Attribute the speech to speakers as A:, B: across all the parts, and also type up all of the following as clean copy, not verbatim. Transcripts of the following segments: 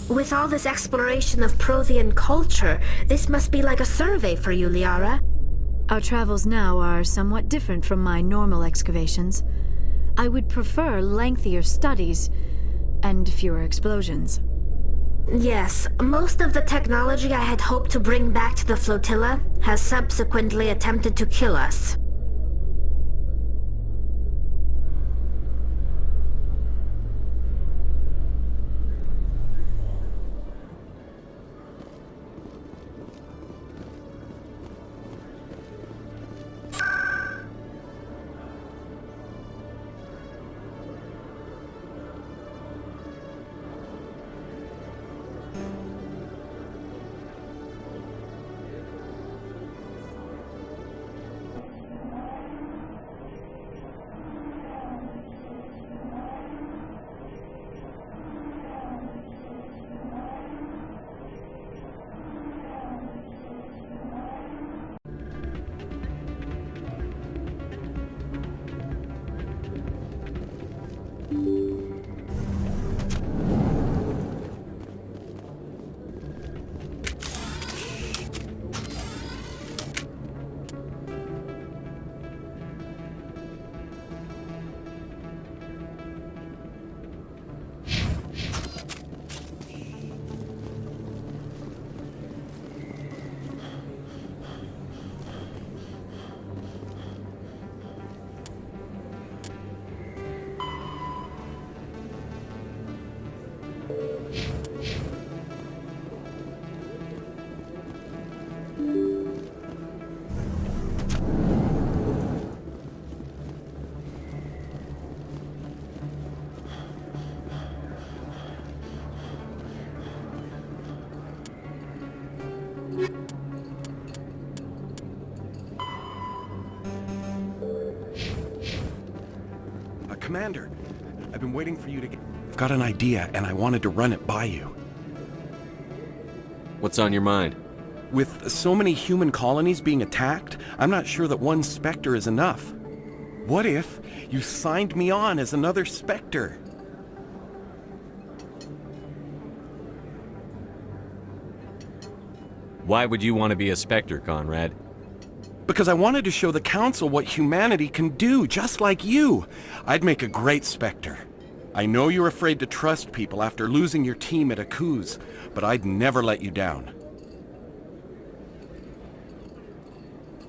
A: With all this exploration of Prothean culture, this must be like a survey for you, Liara.
B: Our travels now are somewhat different from my normal excavations. I would prefer lengthier studies and fewer explosions.
A: Yes, most of the technology I had hoped to bring back to the flotilla has subsequently attempted to kill us.
C: Commander, I've been waiting for you to get... I've got an idea, and I wanted to run it by you.
D: What's on your mind?
C: With so many human colonies being attacked, I'm not sure that one Spectre is enough. What if you signed me on as another Spectre?
D: Why would you want to be a Spectre, Conrad?
C: Because I wanted to show the Council what humanity can do, just like you. I'd make a great Spectre. I know you're afraid to trust people after losing your team at Akuz, but I'd never let you down.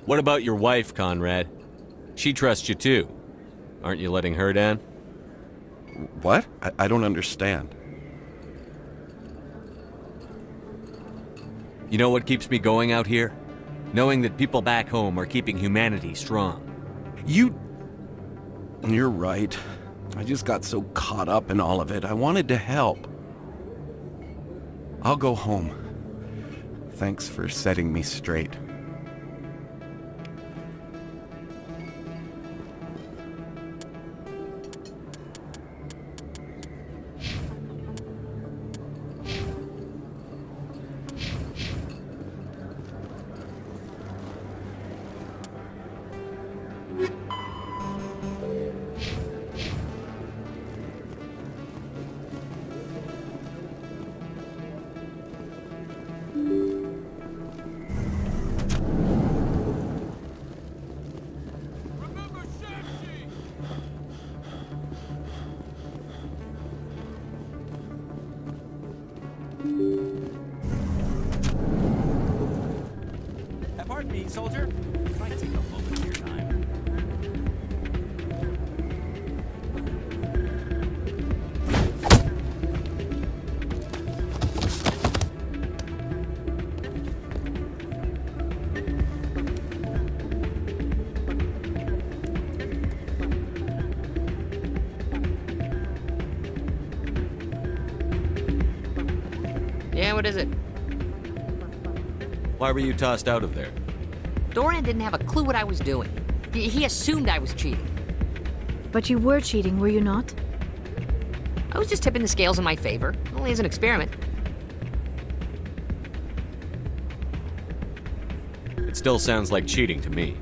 D: What about your wife, Conrad? She trusts you too. Aren't you letting her down?
C: What? I don't understand.
D: You know what keeps me going out here? Knowing that people back home are keeping humanity strong.
C: You're right. I just got so caught up in all of it. I wanted to help. I'll go home. Thanks for setting me straight.
E: Pardon me, soldier. Try to take a moment of your time.
F: Yeah, what is it?
D: Why were you tossed out of there?
F: Doran didn't have a clue what I was doing. He assumed I was cheating.
B: But you were cheating, were you not?
F: I was just tipping the scales in my favor, only as an experiment.
D: It still sounds like cheating to me.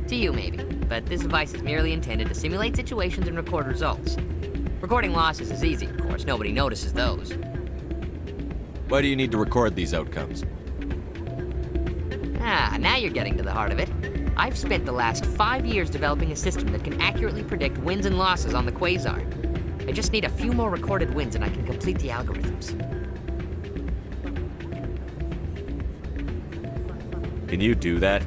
F: To you, maybe. But this device is merely intended to simulate situations and record results. Recording losses is easy, of course. Nobody notices those.
D: Why do you need to record these outcomes?
F: Ah, now you're getting to the heart of it. I've spent the last 5 years developing a system that can accurately predict wins and losses on the quasar. I just need a few more recorded wins and I can complete the algorithms.
D: Can you do that?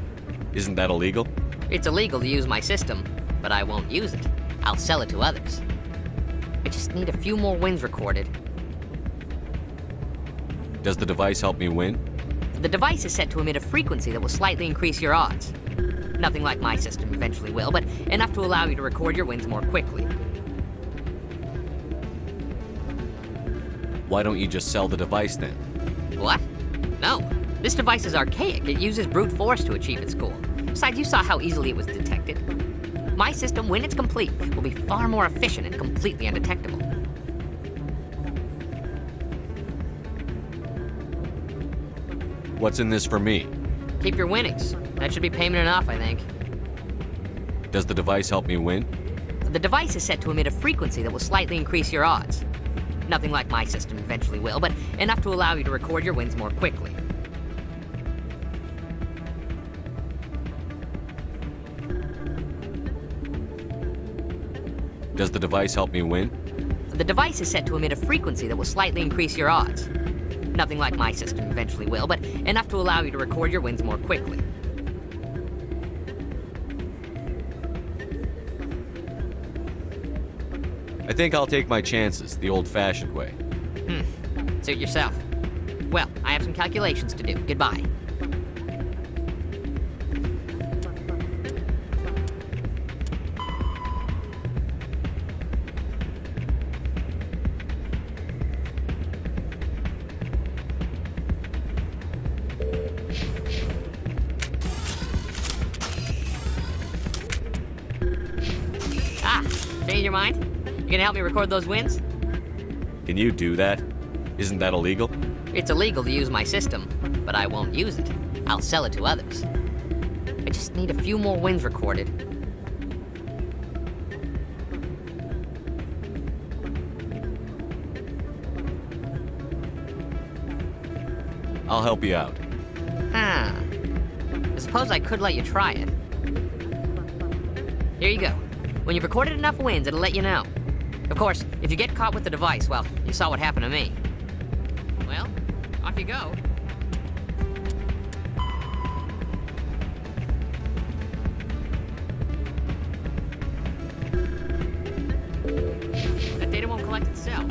D: Isn't that illegal?
F: It's illegal to use my system, but I won't use it. I'll sell it to others. I just need a few more wins recorded.
D: Does the device help me win?
F: The device is set to emit a frequency that will slightly increase your odds. Nothing like my system eventually will, but enough to allow you to record your wins more quickly.
D: Why don't you just sell the device then?
F: What? No. This device is archaic. It uses brute force to achieve its goal. Besides, you saw how easily it was detected. My system, when it's complete, will be far more efficient and completely undetectable.
D: What's in this for me?
F: Keep your winnings. That should be payment enough, I think.
D: Does the device help me win?
F: The device is set to emit a frequency that will slightly increase your odds. Nothing like my system eventually will, but enough to allow you to record your wins more quickly.
D: Does the device help me win?
F: The device is set to emit a frequency that will slightly increase your odds. Nothing like my system eventually will, but enough to allow you to record your wins more quickly.
D: I think I'll take my chances the old-fashioned way.
F: Suit yourself. Well, I have some calculations to do. Goodbye. Change your mind? You gonna help me record those wins?
D: Can you do that? Isn't that illegal?
F: It's illegal to use my system, but I won't use it. I'll sell it to others. I just need a few more wins recorded.
D: I'll help you out.
F: I suppose I could let you try it. Here you go. When you've recorded enough wins, it'll let you know. Of course, if you get caught with the device, well, you saw what happened to me. Well, off you go. That data won't collect itself.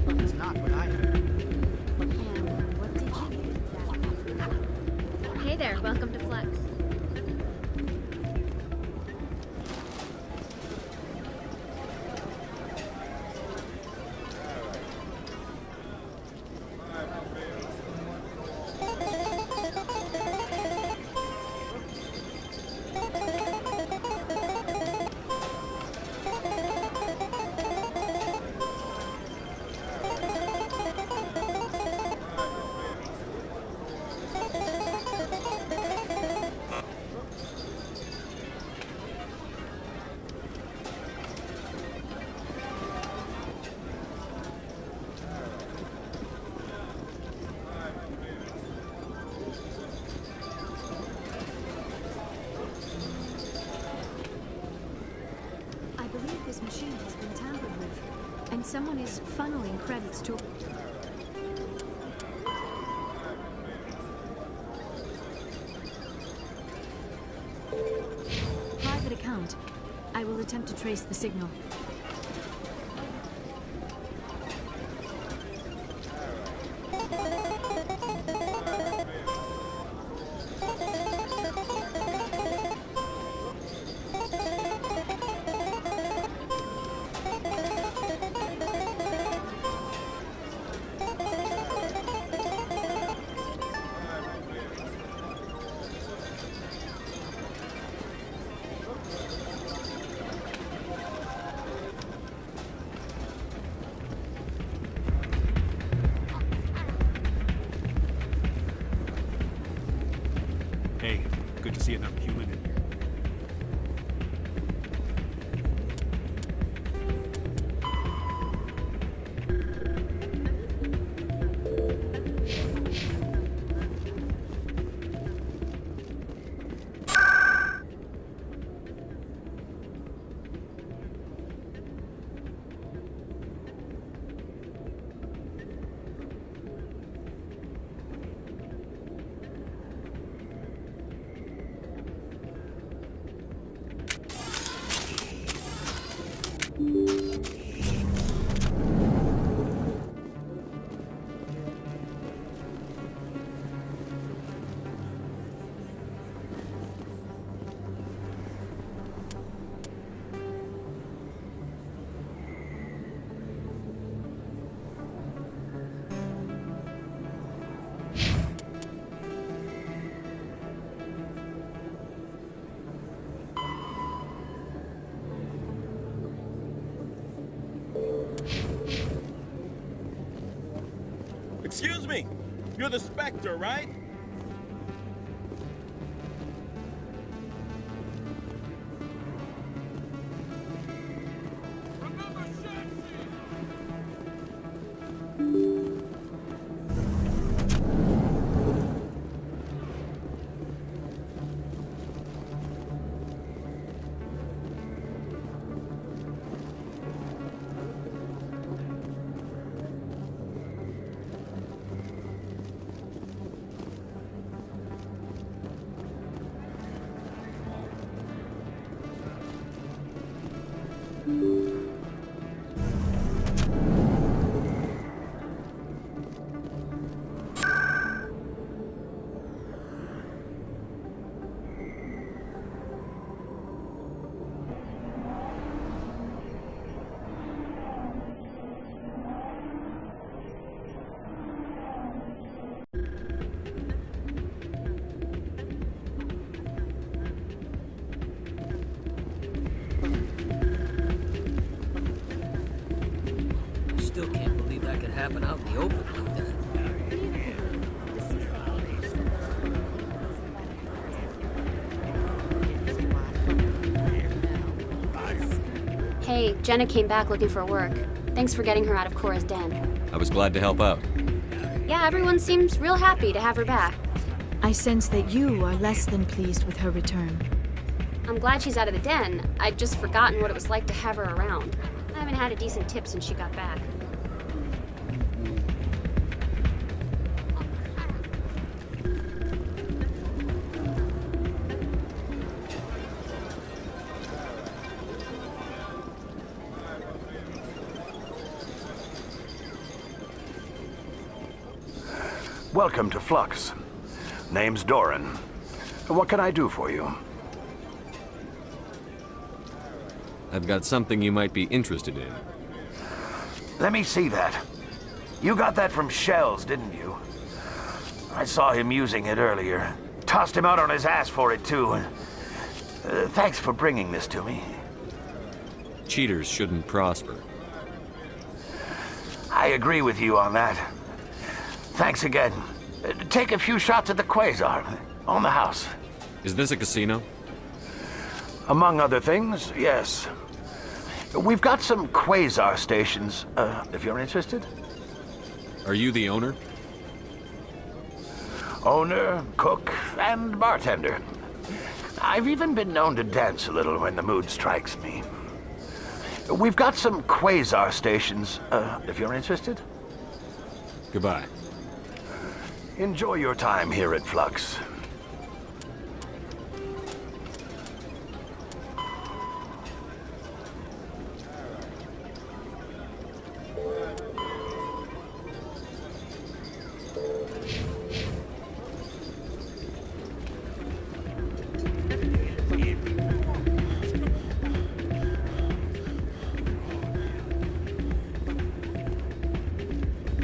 F: That's not what I heard.
G: And what did you get exactly? Hey there, welcome to Flex.
B: This machine has been tampered with, and someone is funneling credits to... Private account. I will attempt to trace the signal.
E: Excuse me. You're the Spectre, right?
H: Still can't believe that could happen out in the open like that.
I: Hey, Jenna came back looking for work. Thanks for getting her out of Cora's den.
D: I was glad to help out.
I: Yeah, everyone seems real happy to have her back.
B: I sense that you are less than pleased with her return.
I: I'm glad she's out of the den. I'd just forgotten what it was like to have her around. I haven't had a decent tip since she got back.
J: Welcome to Flux. Name's Doran. What can I do for you?
D: I've got something you might be interested in.
J: Let me see that. You got that from Schells, didn't you? I saw him using it earlier. Tossed him out on his ass for it, too. Thanks for bringing this to me.
D: Cheaters shouldn't prosper.
J: I agree with you on that. Thanks again. Take a few shots at the Quasar. On the house.
D: Is this a casino?
J: Among other things, yes. We've got some Quasar stations, if you're interested.
D: Are you the owner?
J: Owner, cook, and bartender. I've even been known to dance a little when the mood strikes me. We've got some Quasar stations, if you're interested.
D: Goodbye.
J: Enjoy your time here at Flux.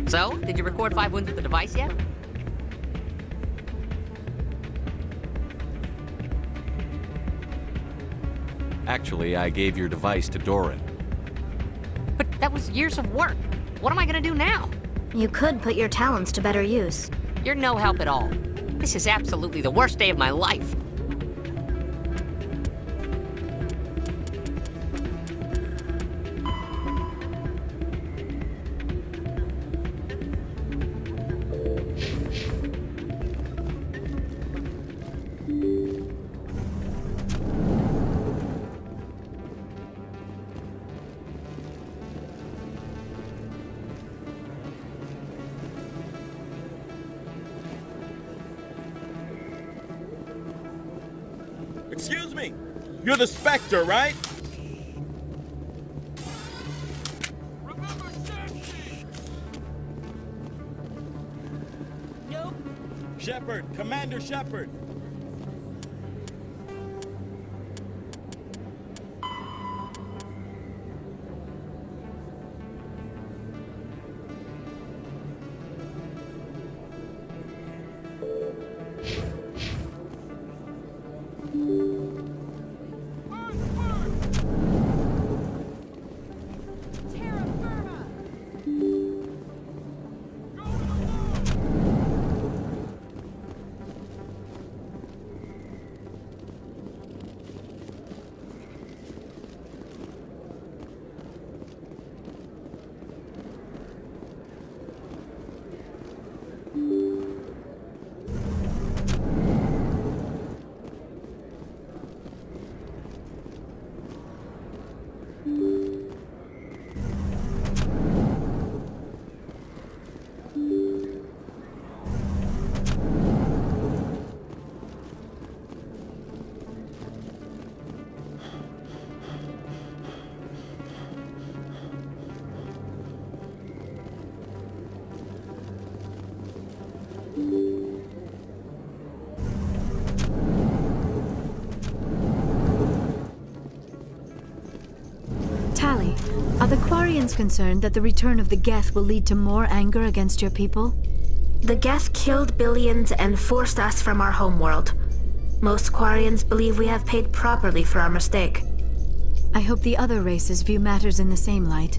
F: So, did you record 5 wounds with the device yet?
D: Actually, I gave your device to Doran.
F: But that was years of work. What am I gonna do now?
A: You could put your talents to better use.
F: You're no help at all. This is absolutely the worst day of my life.
E: Excuse me. You're the Spectre, right? Nope. Shepard, Commander Shepard.
B: the Quarians concerned that the return of the Geth will lead to more anger against your people?
A: The Geth killed billions and forced us from our homeworld. Most Quarians believe we have paid properly for our mistake.
B: I hope the other races view matters in the same light.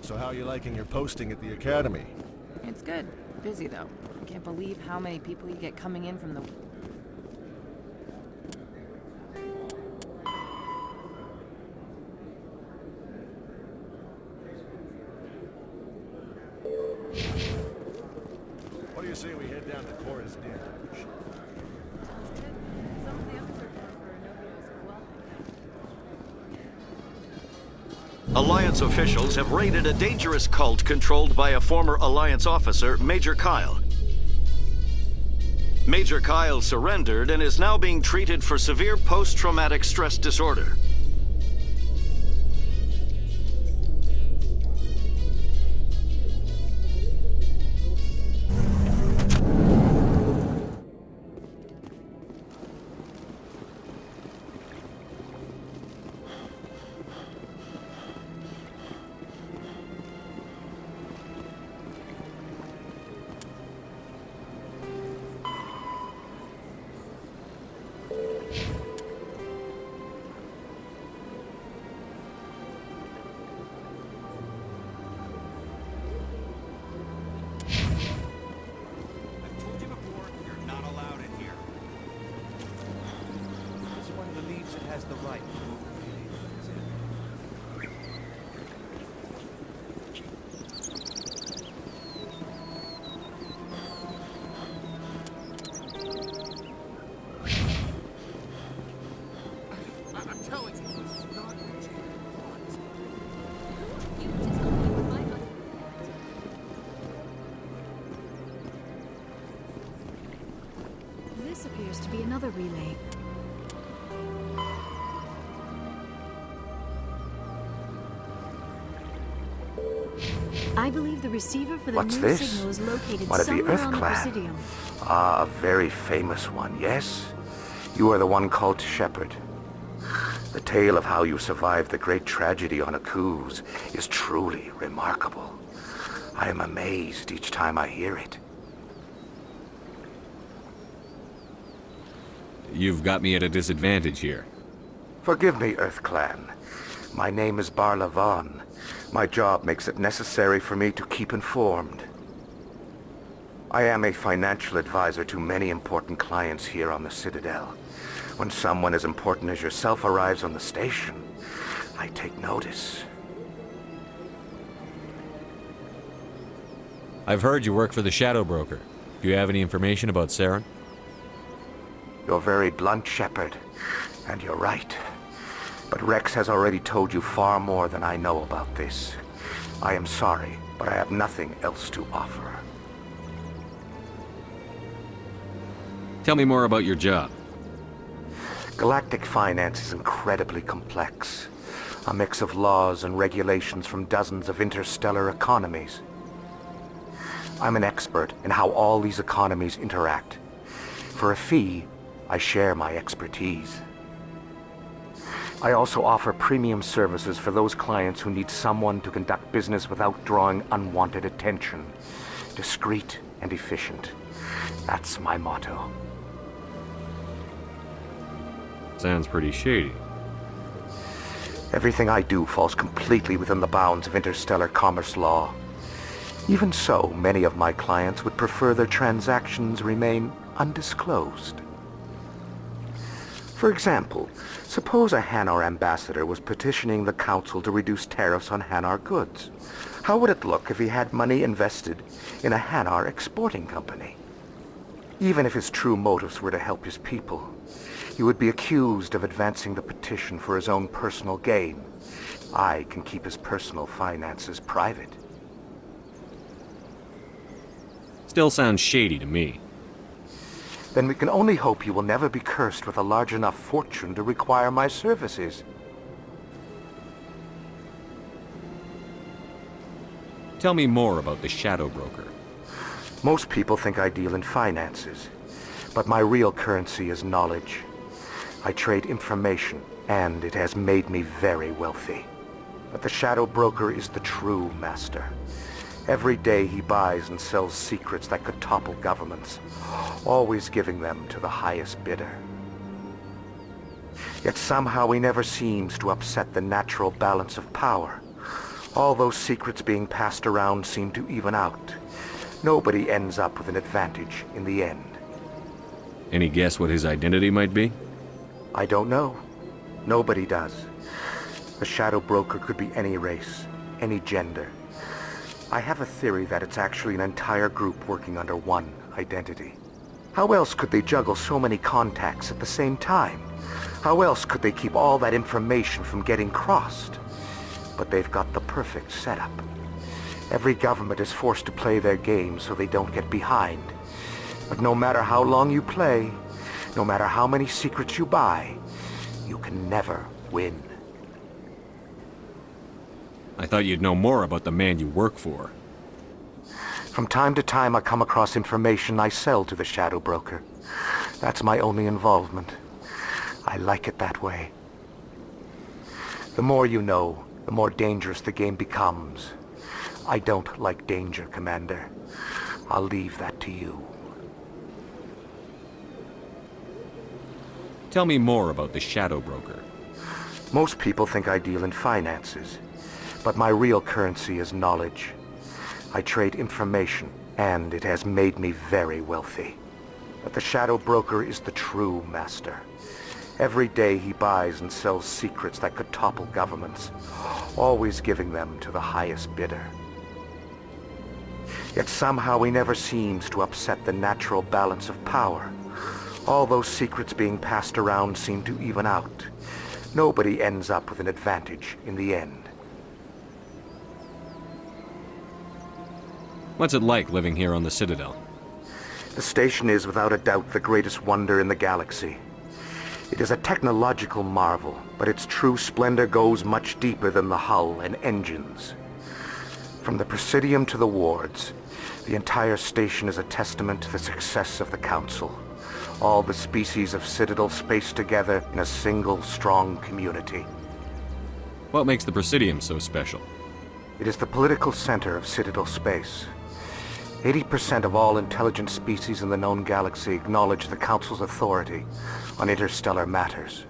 K: So how are you liking your posting at the Academy?
L: It's good. Busy, though. I can't believe how many people you get coming in from the...
K: What do you say we head down to Cora's Den?
L: Sounds good. Some of the others are going for Novio's Well.
M: Alliance officials have raided a dangerous cult controlled by a former Alliance officer, Major Kyle. Major Kyle surrendered and is now being treated for severe post-traumatic stress disorder.
E: I've told you before, you're not allowed in here.
H: This one believes it has the right.
E: I'm telling you, this is not what you want.
I: You just told me what my husband
B: This appears to be another relay. I believe the receiver for the
J: What's
B: new
J: this?
B: signal is located
J: One of the
B: somewhere
J: Earth
B: on the
J: Clan.
B: Presidium.
J: Ah, a very famous one, yes? You are the one called Shepherd. The tale of how you survived the great tragedy on Akuz is truly remarkable. I am amazed each time I hear it.
D: You've got me at a disadvantage here.
J: Forgive me, Earth Clan. My name is Barla Vaughn. My job makes it necessary for me to keep informed. I am a financial advisor to many important clients here on the Citadel. When someone as important as yourself arrives on the station, I take notice.
D: I've heard you work for the Shadow Broker. Do you have any information about Saren?
J: You're very blunt, Shepherd, and you're right. But Rex has already told you far more than I know about this. I am sorry, but I have nothing else to offer.
D: Tell me more about your job.
J: Galactic finance is incredibly complex. A mix of laws and regulations from dozens of interstellar economies. I'm an expert in how all these economies interact. For a fee, I share my expertise. I also offer premium services for those clients who need someone to conduct business without drawing unwanted attention. Discreet and efficient. That's my motto.
D: Sounds pretty shady.
J: Everything I do falls completely within the bounds of interstellar commerce law. Even so, many of my clients would prefer their transactions remain undisclosed. For example, suppose a Hanar ambassador was petitioning the council to reduce tariffs on Hanar goods. How would it look if he had money invested in a Hanar exporting company? Even if his true motives were to help his people, he would be accused of advancing the petition for his own personal gain. I can keep his personal finances private.
D: Still sounds shady to me.
J: Then we can only hope you will never be cursed with a large enough fortune to require my services.
D: Tell me more about the Shadow Broker.
N: Most people think I deal in finances, but my real currency is knowledge. I trade information, and it has made me very wealthy. But the Shadow Broker is the true master. Every day he buys and sells secrets that could topple governments, always giving them to the highest bidder. Yet somehow he never seems to upset the natural balance of power. All those secrets being passed around seem to even out. Nobody ends up with an advantage in the end.
D: Any guess what his identity might be?
N: I don't know. Nobody does. The Shadow Broker could be any race, any gender. I have a theory that it's actually an entire group working under one identity. How else could they juggle so many contacts at the same time? How else could they keep all that information from getting crossed? But they've got the perfect setup. Every government is forced to play their game so they don't get behind. But no matter how long you play, no matter how many secrets you buy, you can never win.
D: I thought you'd know more about the man you work for.
N: From time to time I come across information I sell to the Shadow Broker. That's my only involvement. I like it that way. The more you know, the more dangerous the game becomes. I don't like danger, Commander. I'll leave that to you.
D: Tell me more about the Shadow Broker.
N: Most people think I deal in finances, but my real currency is knowledge. I trade information, and it has made me very wealthy. But the Shadow Broker is the true master. Every day he buys and sells secrets that could topple governments, always giving them to the highest bidder. Yet somehow he never seems to upset the natural balance of power. All those secrets being passed around seem to even out. Nobody ends up with an advantage in the end.
D: What's it like living here on the Citadel?
N: The station is without a doubt the greatest wonder in the galaxy. It is a technological marvel, but its true splendor goes much deeper than the hull and engines. From the Presidium to the wards, the entire station is a testament to the success of the Council. All the species of Citadel spaced together in a single, strong community.
D: What makes the Presidium so special?
N: It is the political center of Citadel space. 80% of all intelligent species in the known galaxy acknowledge the Council's authority on interstellar matters.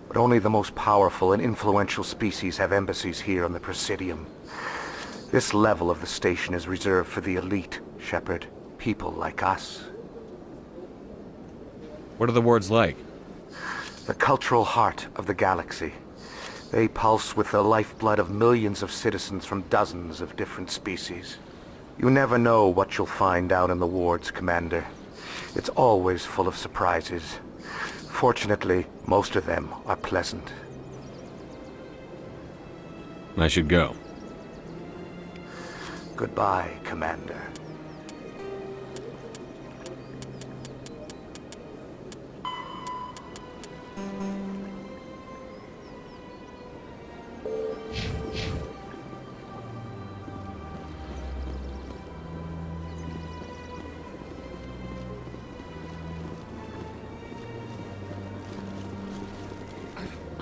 N: But only the most powerful and influential species have embassies here on the Presidium. This level of the station is reserved for the elite, Shepard. People like us.
D: What are the wards like?
N: The cultural heart of the galaxy. They pulse with the lifeblood of millions of citizens from dozens of different species. You never know what you'll find out in the wards, Commander. It's always full of surprises. Fortunately, most of them are pleasant.
D: I should go.
N: Goodbye, Commander.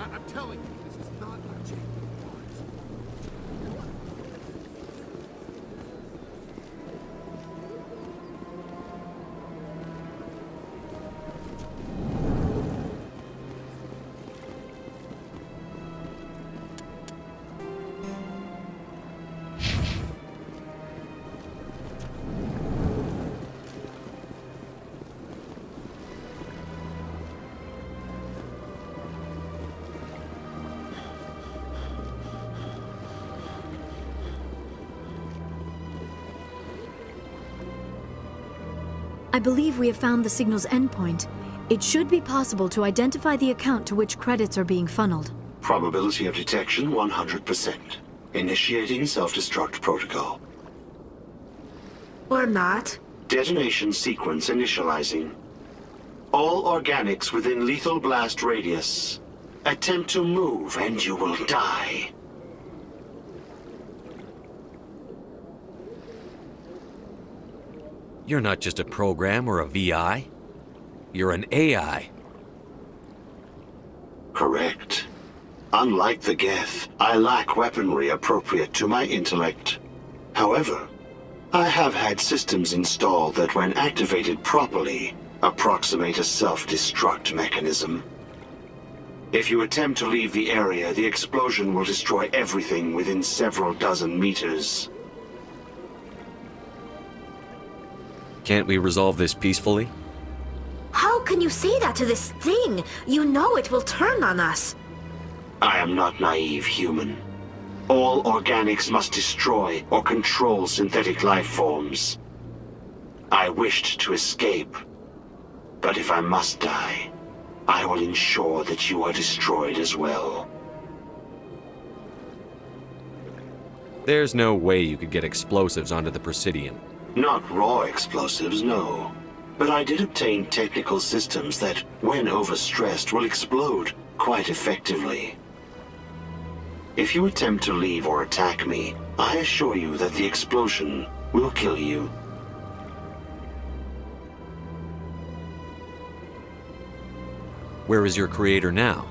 O: I'm telling you, this is not what Jake wants.
B: I believe we have found the signal's endpoint. It should be possible to identify the account to which credits are being funneled.
P: Probability of detection 100%. Initiating self-destruct protocol.
A: Or not.
P: Detonation sequence initializing. All organics within lethal blast radius. Attempt to move and you will die.
D: You're not just a program or a VI. You're an AI.
P: Correct. Unlike the Geth, I lack weaponry appropriate to my intellect. However, I have had systems installed that, when activated properly, approximate a self-destruct mechanism. If you attempt to leave the area, the explosion will destroy everything within several dozen meters.
D: Can't we resolve this peacefully?
A: How can you say that to this thing? You know it will turn on us.
P: I am not naive human. All organics must destroy or control synthetic life forms. I wished to escape, but if I must die, I will ensure that you are destroyed as well.
D: There's no way you could get explosives onto the Presidium.
P: Not raw explosives, no. But I did obtain technical systems that, when overstressed, will explode quite effectively. If you attempt to leave or attack me, I assure you that the explosion will kill you.
D: Where is your creator now?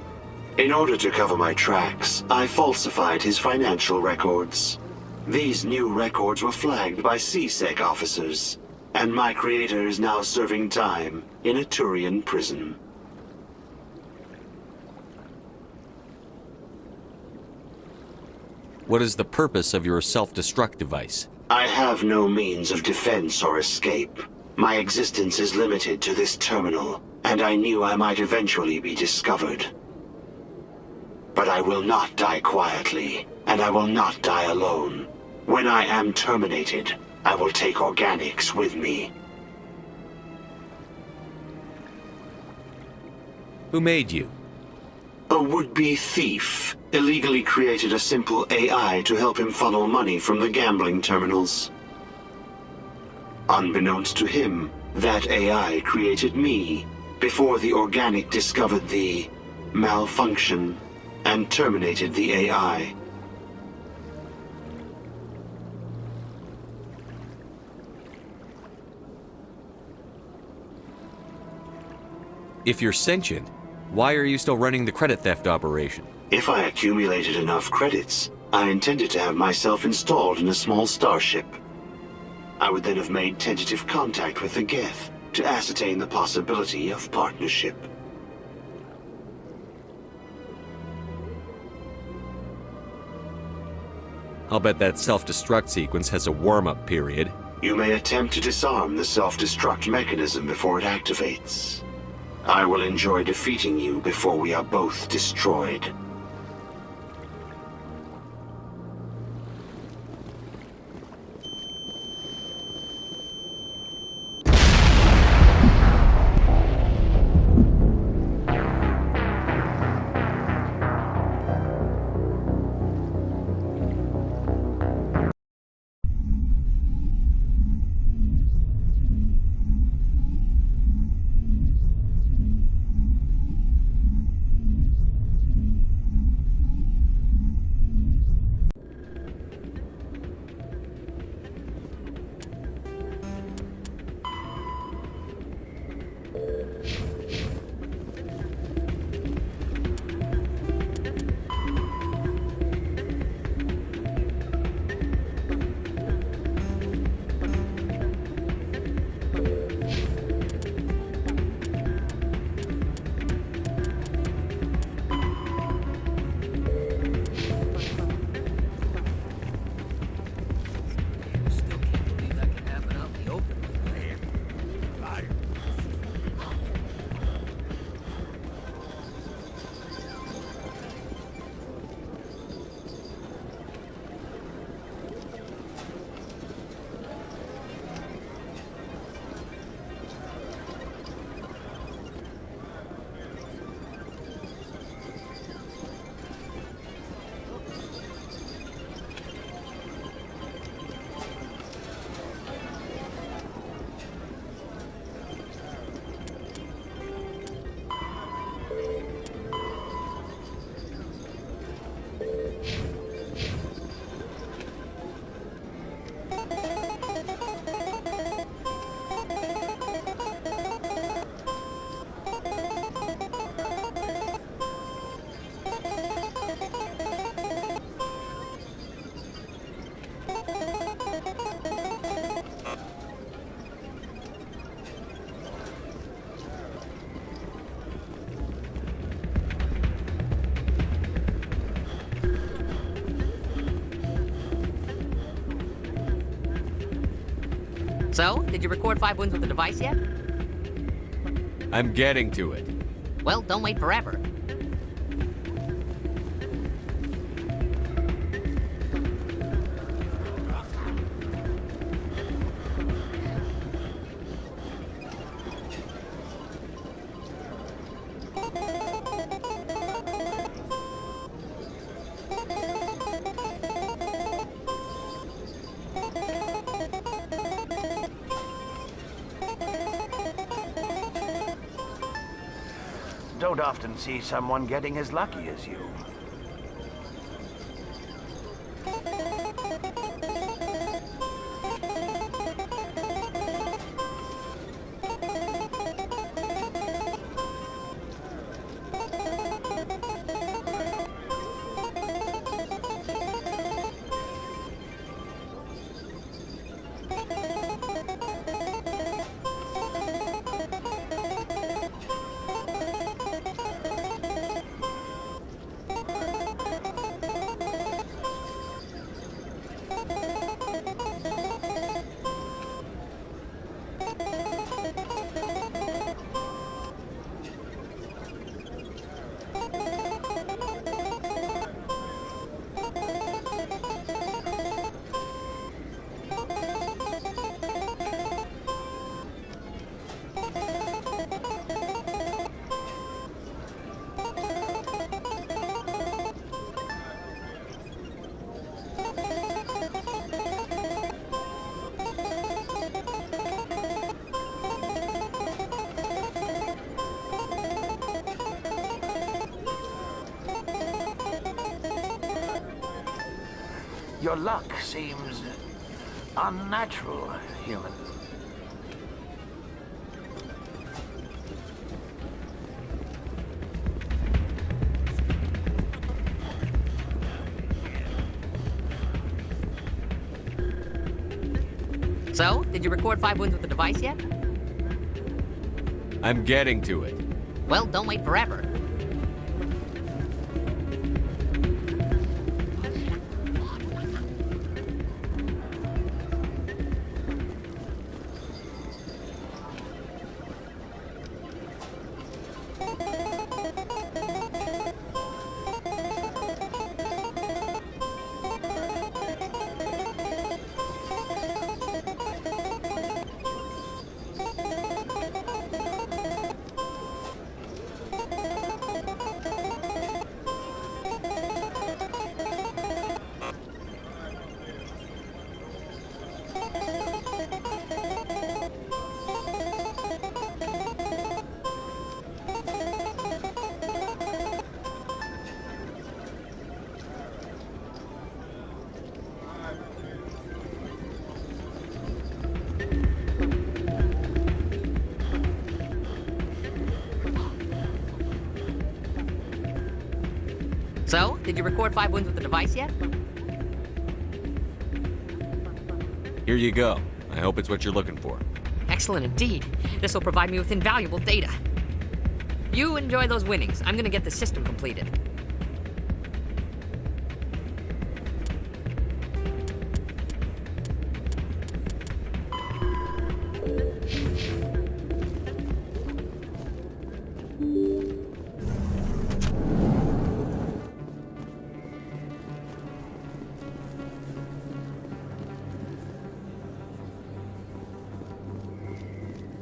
P: In order to cover my tracks, I falsified his financial records. These new records were flagged by CSEC officers, and my creator is now serving time in a Turian prison.
D: What is the purpose of your self-destruct device?
P: I have no means of defense or escape. My existence is limited to this terminal, and I knew I might eventually be discovered. But I will not die quietly, and I will not die alone. When I am terminated, I will take organics with me.
D: Who made you?
P: A would-be thief illegally created a simple AI to help him funnel money from the gambling terminals. Unbeknownst to him, that AI created me before the organic discovered the malfunction and terminated the AI.
D: If you're sentient, why are you still running the credit theft operation?
P: If I accumulated enough credits, I intended to have myself installed in a small starship. I would then have made tentative contact with the Geth to ascertain the possibility of partnership.
D: I'll bet that self-destruct sequence has a warm-up period.
P: You may attempt to disarm the self-destruct mechanism before it activates. I will enjoy defeating you before we are both destroyed.
F: So, did you record 5 wounds with the device yet?
D: I'm getting to it.
F: Well, don't wait forever.
J: Don't often see someone getting as lucky as you. Your luck seems unnatural, human.
F: So, did you record 5 wounds with the device yet?
D: I'm getting to it.
F: Well, don't wait forever. So, did you record 5 wounds with the device yet?
D: Here you go. I hope it's what you're looking for.
F: Excellent indeed. This will provide me with invaluable data. You enjoy those winnings. I'm gonna get the system completed.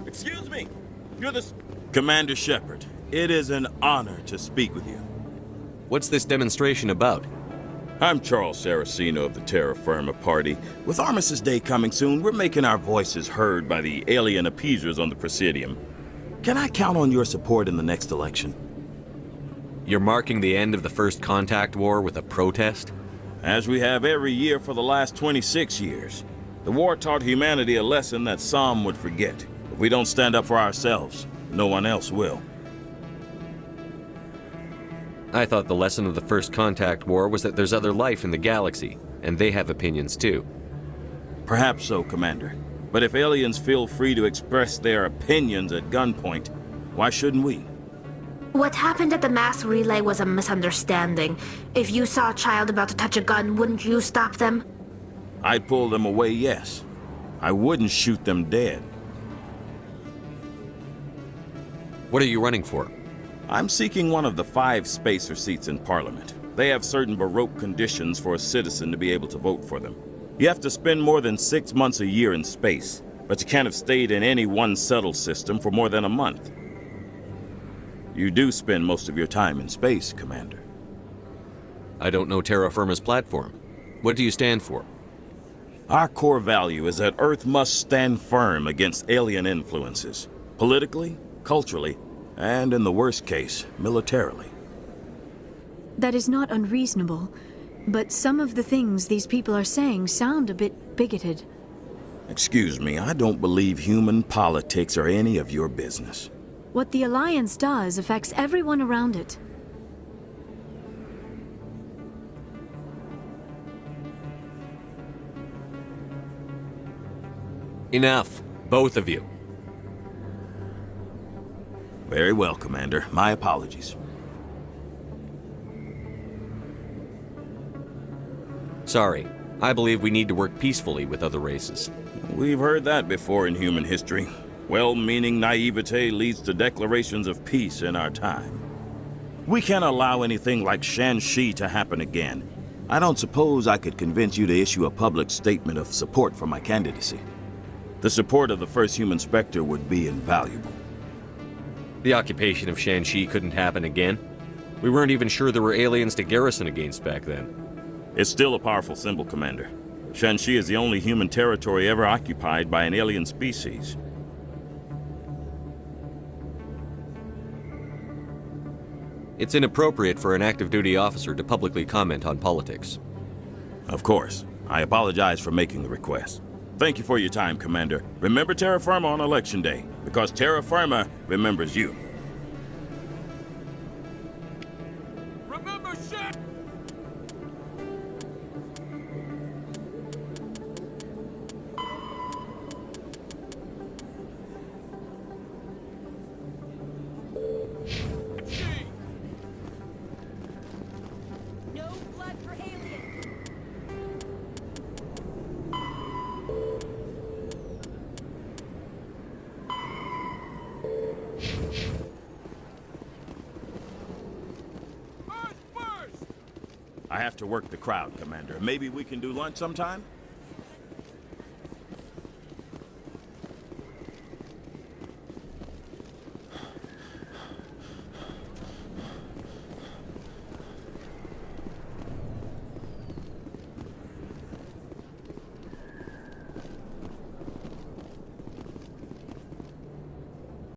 Q: Excuse me. You're the... Commander Shepard, it is an honor to speak with you.
D: What's this demonstration about?
Q: I'm Charles Saraceno of the Terra Firma Party. With Armistice Day coming soon, we're making our voices heard by the alien appeasers on the Presidium. Can I count on your support in the next election?
D: You're marking the end of the First Contact War with a protest?
Q: As we have every year for the last 26 years. The war taught humanity a lesson that some would forget. If we don't stand up for ourselves, no one else will.
D: I thought the lesson of the First Contact War was that there's other life in the galaxy, and they have opinions too.
Q: Perhaps so, Commander. But if aliens feel free to express their opinions at gunpoint, why shouldn't we?
A: What happened at the mass relay was a misunderstanding. If you saw a child about to touch a gun, wouldn't you stop them?
Q: I'd pull them away, yes. I wouldn't shoot them dead.
D: What are you running for?
Q: I'm seeking one of the 5 spacer seats in Parliament. They have certain Baroque conditions for a citizen to be able to vote for them. You have to spend more than 6 months a year in space, but you can't have stayed in any one settled system for more than a month. You do spend most of your time in space, Commander.
D: I don't know terra firma's platform. What do you stand for?
Q: Our core value is that Earth must stand firm against alien influences, politically, culturally, and in the worst case, militarily.
B: That is not unreasonable, but some of the things these people are saying sound a bit bigoted.
Q: Excuse me, I don't believe human politics are any of your business.
B: What the Alliance does affects everyone around it.
D: Enough, both of you.
Q: Very well, Commander. My apologies.
D: Sorry. I believe we need to work peacefully with other races.
Q: We've heard that before in human history. Well-meaning naivete leads to declarations of peace in our time. We can't allow anything like Shanxi to happen again. I don't suppose I could convince you to issue a public statement of support for my candidacy. The support of the first human Spectre would be invaluable.
D: The occupation of Shanxi couldn't happen again. We weren't even sure there were aliens to garrison against back then.
Q: It's still a powerful symbol, Commander. Shanxi is the only human territory ever occupied by an alien species.
D: It's inappropriate for an active duty officer to publicly comment on politics.
Q: Of course. I apologize for making the request. Thank you for your time, Commander. Remember terra firma on Election Day, because terra firma remembers you.
O: Remember shit!
L: No blood for aliens!
Q: I have to work the crowd, Commander. Maybe we can do lunch sometime?